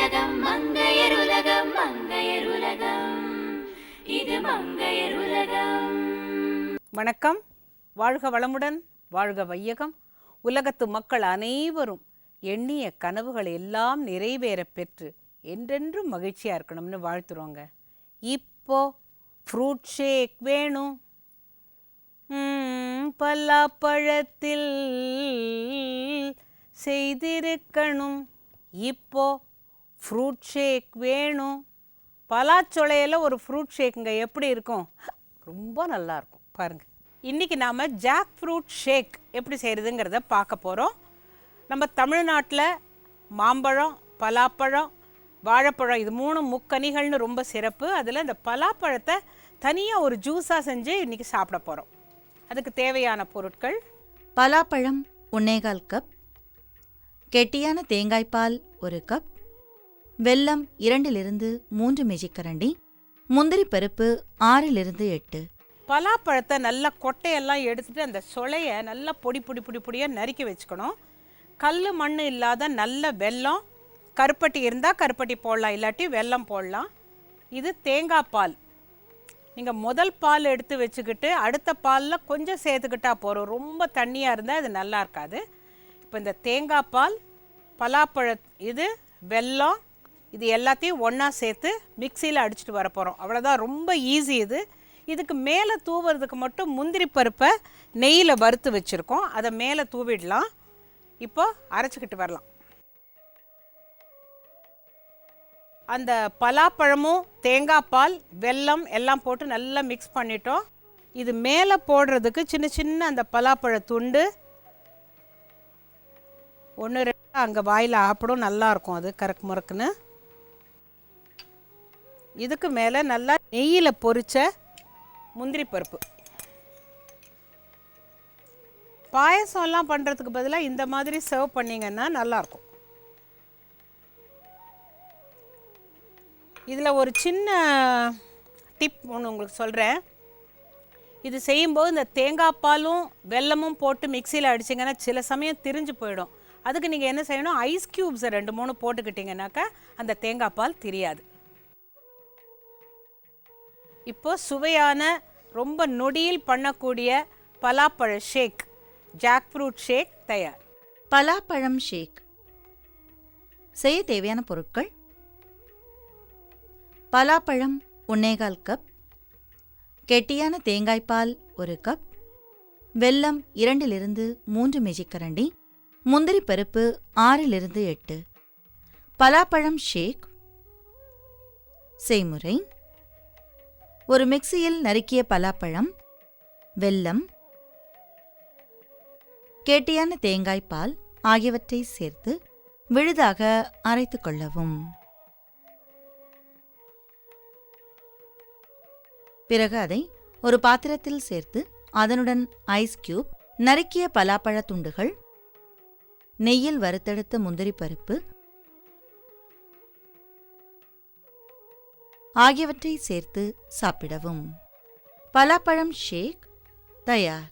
உலகம் மங்கையர் உலகம் மங்கையர் உலகம் இது மங்கையர் உலகம். வணக்கம். வாழ்க வளமுடன், வாழ்க வையகம். உலகத்து மக்கள் அனைவரும் எண்ணிய கனவுகள் எல்லாம் நிறைவேற பெற்று என்றென்றும் மகிழ்ச்சியாக இருக்கணும்னு வாழ்த்துறோங்க. இப்போ ஃப்ரூட் ஷேக் வேணும், பலாப்பழத்தில் செய்திருக்கணும். இப்போ ஃப்ரூட் ஷேக் வேணும். பலாச்சொலையில் ஒரு ஃப்ரூட் ஷேக்குங்க எப்படி இருக்கும்? ரொம்ப நல்லாயிருக்கும் பாருங்கள். இன்றைக்கி நாம் ஜாக் ஃப்ரூட் ஷேக் எப்படி செய்கிறதுங்கிறத பார்க்க போகிறோம். நம்ம தமிழ்நாட்டில் மாம்பழம், பலாப்பழம், வாழைப்பழம் இது 3 முக்கனிகள்னு ரொம்ப சிறப்பு. அதில் இந்த பலாப்பழத்தை தனியாக ஒரு ஜூஸாக செஞ்சு இன்றைக்கி சாப்பிட போகிறோம். அதுக்கு தேவையான பொருட்கள்: பலாப்பழம் 1/4 கப், கெட்டியான தேங்காய்பால் 1 கப், வெல்லம் 2 - 3 மேஜிக்கரண்டி, முந்திரி பருப்பு 6 - 8. பலாப்பழத்தை நல்லா கொட்டையெல்லாம் எடுத்துகிட்டு அந்த சொலையை நல்லா பொடியாக நறுக்கி வச்சுக்கணும். கல் மண் இல்லாத நல்ல வெல்லம், கருப்பட்டி இருந்தால் கருப்பட்டி போடலாம், இல்லாட்டி வெல்லம் போடலாம். இது தேங்காய் பால். நீங்கள் முதல் பால் எடுத்து வச்சுக்கிட்டு அடுத்த பாலில் கொஞ்சம் சேர்த்துக்கிட்டா போகிறோம். ரொம்ப தண்ணியாக இருந்தால் இது நல்லா இருக்காது. இப்போ இந்த தேங்காய் பால், இது வெல்லம், இது எல்லாத்தையும் ஒன்றா சேர்த்து மிக்சியில் அடிச்சுட்டு வர போகிறோம். அவ்வளோதான், ரொம்ப ஈஸி இது. இதுக்கு மேலே தூவுறதுக்கு மட்டும் முந்திரி பருப்பை நெய்யில் வறுத்து வச்சுருக்கோம், அதை மேலே தூவிடலாம். இப்போ அரைச்சிக்கிட்டு வரலாம். அந்த பலாப்பழமும் தேங்காய் பால், வெல்லம் எல்லாம் போட்டு நல்லா மிக்ஸ் பண்ணிட்டோம். இது மேலே போடுறதுக்கு சின்ன அந்த பலாப்பழ துண்டு 1-2 அங்கே வாயில் ஆப்பிடும், நல்லாயிருக்கும் அது கறக்கு முறக்குன்னு. இதுக்கு மேலே நல்லா நெய்யில் பொரிச்ச முந்திரி பருப்பு. பாயசம்லாம் பண்ணுறதுக்கு பதிலாக இந்த மாதிரி சர்வ் பண்ணிங்கன்னா நல்லாயிருக்கும். இதில் ஒரு சின்ன டிப் ஒன்று உங்களுக்கு சொல்கிறேன். இது செய்யும்போது இந்த தேங்காய் பாலும் வெல்லமும் போட்டு மிக்சியில் அடிச்சிங்கன்னா சில சமயம் திரிஞ்சு போயிடும். அதுக்கு நீங்கள் என்ன செய்யணும், ஐஸ் க்யூப்ஸை 2-3 போட்டுக்கிட்டிங்கனாக்கா அந்த தேங்காய் பால் தெரியாது. இப்போ சுவையான ரொம்ப நொடியில் பண்ணக்கூடிய பலாப்பழ ஷேக், ஜாக் ஃப்ரூட் ஷேக் தயார். பலாப்பழம் ஷேக் செய்ய தேவையான பொருட்கள்: பலாப்பழம் 1/4 கப், கெட்டியான தேங்காய்பால் 1 கப், வெல்லம் 2 - 3 மேஜிக்கரண்டி, முந்திரி பருப்பு 6 - 8. பலாப்பழம் ஷேக் செய்முறை: ஒரு மிக்சியில் நறுக்கிய பலாப்பழம், வெல்லம், கெட்டியான தேங்காய்பால் ஆகியவற்றை சேர்த்து விழுதாக அரைத்துக் கொள்ளவும். பிறகு அதை ஒரு பாத்திரத்தில் சேர்த்து அதனுடன் ஐஸ் கியூப், நறுக்கிய பலாப்பழ துண்டுகள், நெய்யில் வறுத்தெடுத்த முந்திரி பருப்பு ஆகியவற்றை சேர்த்து சாப்பிடவும். பலாப்பழம் ஷேக் தயார்.